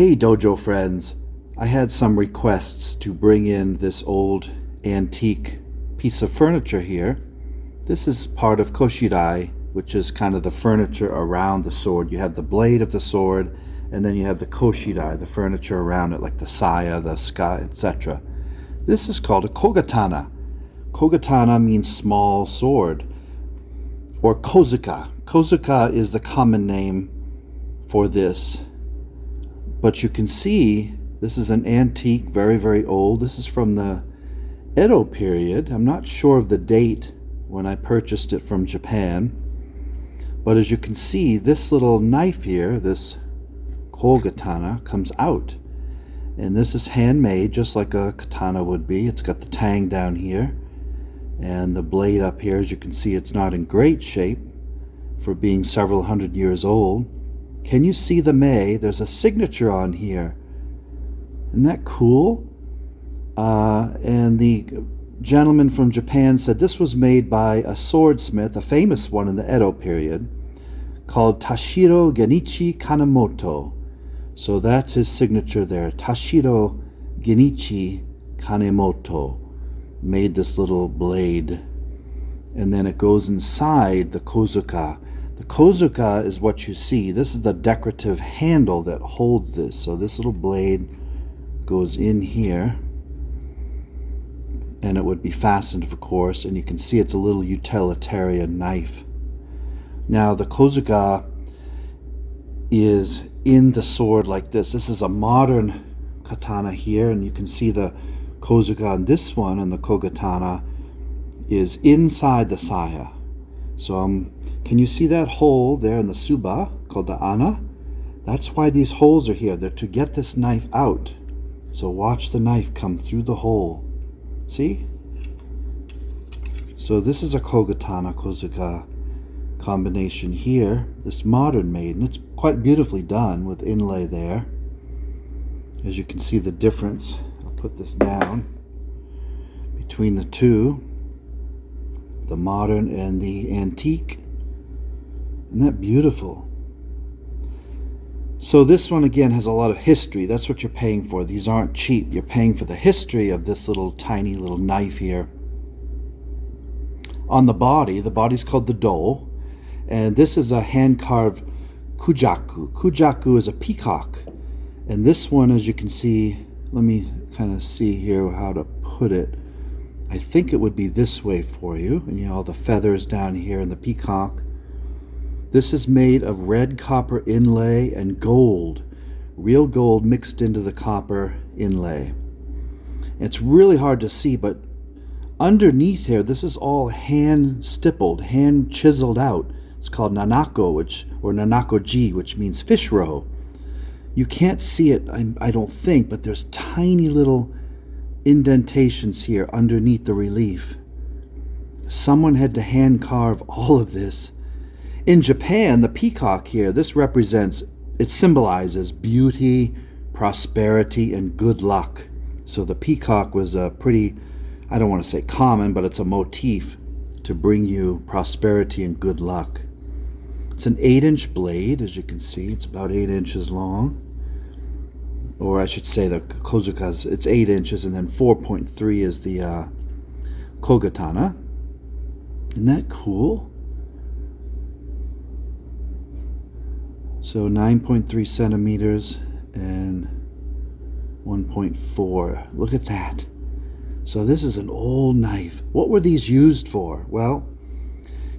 Hey dojo friends, I had some requests to bring in this old antique piece of furniture here. This is part of Koshirai, which is kind of the furniture around the sword. You have the blade of the sword, and then you have the Koshirai, the furniture around it, like the saya, the sky, etc. This is called a Kogatana. Kogatana means small sword, or Kozuka. Kozuka is the common name for this. But you can see this is an antique, very, very old. This is from the Edo period. I'm not sure of the date when I purchased it from Japan. But as you can see, this little knife here, this Kogatana, comes out. And this is handmade, just like a katana would be. It's got the tang down here. And the blade up here, as you can see, it's not in great shape for being several hundred years old. Can you see the Mei? There's a signature on here. Isn't that cool? And the gentleman from Japan said this was made by a swordsmith, a famous one in the Edo period, called Tashiro Genichi Kanemoto. So that's his signature there. Tashiro Genichi Kanemoto made this little blade. And then it goes inside the Kozuka. The Kozuka is what you see. This is the decorative handle that holds this. So this little blade goes in here, and it would be fastened, of course, and you can see it's a little utilitarian knife. Now the Kozuka is in the sword like this. This is a modern katana here, and you can see the Kozuka on this one, and the Kogatana is inside the saya. So can you see that hole there in the suba called the ana? That's why these holes are here. They're to get this knife out. So watch the knife come through the hole. See? So this is a Kogatana Kozuka combination here. This modern made, and it's quite beautifully done with inlay there. As you can see the difference. I'll put this down between the two. The modern and the antique. Isn't that beautiful? So this one again has a lot of history. That's what you're paying for. These aren't cheap. You're paying for the history of this little tiny little knife here. On the body's called the do, and this is a hand-carved kujaku. Kujaku is a peacock, and this one, as you can see, let me kind of see here how to put it. I think it would be this way for you, and you know all the feathers down here and the peacock. This is made of red copper inlay and gold, real gold mixed into the copper inlay. It's really hard to see, but underneath here, this is all hand stippled, hand chiseled out. It's called nanako, or nanako-ji, which means fish roe. You can't see it, I don't think, but there's tiny little indentations here underneath the relief. Someone had to hand carve all of this. In Japan, the peacock here, this represents, it symbolizes beauty, prosperity, and good luck. So the peacock was a pretty, I don't want to say common, but it's a motif to bring you prosperity and good luck. It's an 8-inch blade, as you can see. It's about 8 inches long. Or I should say the Kozuka's, it's 8 inches, and then 4.3 is the Kogatana. Isn't that cool? So 9.3 centimeters and 1.4. Look at that. So this is an old knife. What were these used for? Well,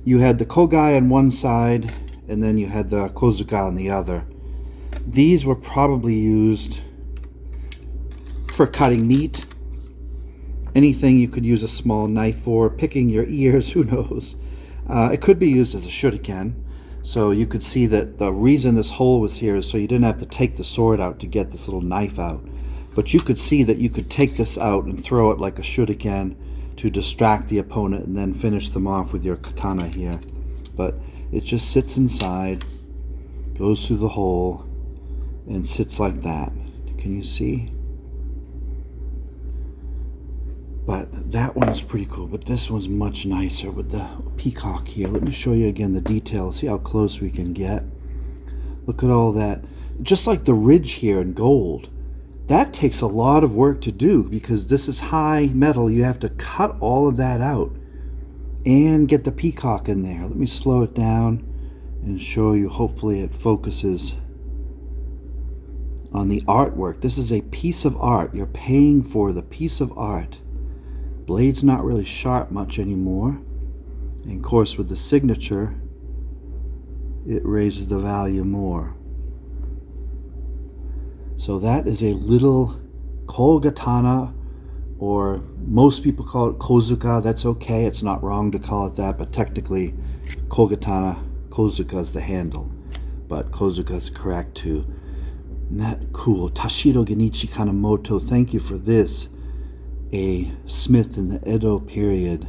you had the kogai on one side, and then you had the Kozuka on the other. These were probably used for cutting meat. Anything you could use a small knife for, picking your ears, who knows. It could be used as a shuriken. So you could see that the reason this hole was here is so you didn't have to take the sword out to get this little knife out. But you could see that you could take this out and throw it like a shuriken to distract the opponent and then finish them off with your katana here. But it just sits inside, goes through the hole, and sits like that. Can you see? But that one's pretty cool, but this one's much nicer with the peacock here. Let me show you again the details. See how close we can get. Look at all that just like the ridge here in gold, that takes a lot of work to do because this is high metal. You have to cut all of that out and get the peacock in there. Let me slow it down and show you. Hopefully it focuses on the artwork. This is a piece of art. You're paying for the piece of art. Blade's not really sharp much anymore. And of course with the signature, it raises the value more. So that is a little Kogatana, or most people call it Kozuka. That's okay, it's not wrong to call it that, but technically Kogatana, Kozuka is the handle, but Kozuka is correct too. Isn't that cool? Tashiro Genichi Kanemoto, thank you for this. A smith in the Edo period.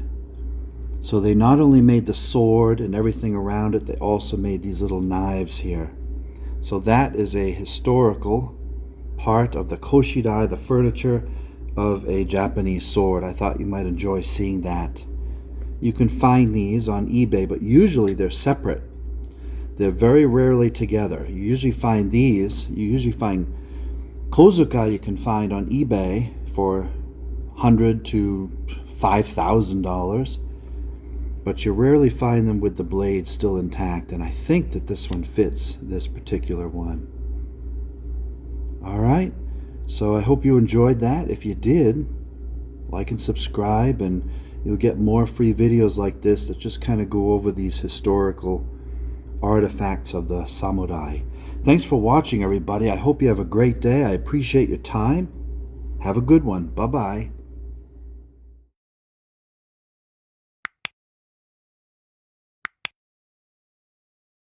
So they not only made the sword and everything around it, they also made these little knives here. So that is a historical part of the koshidai, the furniture of a Japanese sword. I thought you might enjoy seeing that. You can find these on eBay, but usually they're separate. They're very rarely together. You usually find these, Kozuka you can find on eBay for $100 to $5,000, but you rarely find them with the blade still intact, and I think that this one fits this particular one. Alright, so I hope you enjoyed that. If you did, like and subscribe, and you'll get more free videos like this that just kind of go over these historical artifacts of the samurai. Thanks for watching, everybody. I hope you have a great day. I appreciate your time. Have a good one. Bye-bye.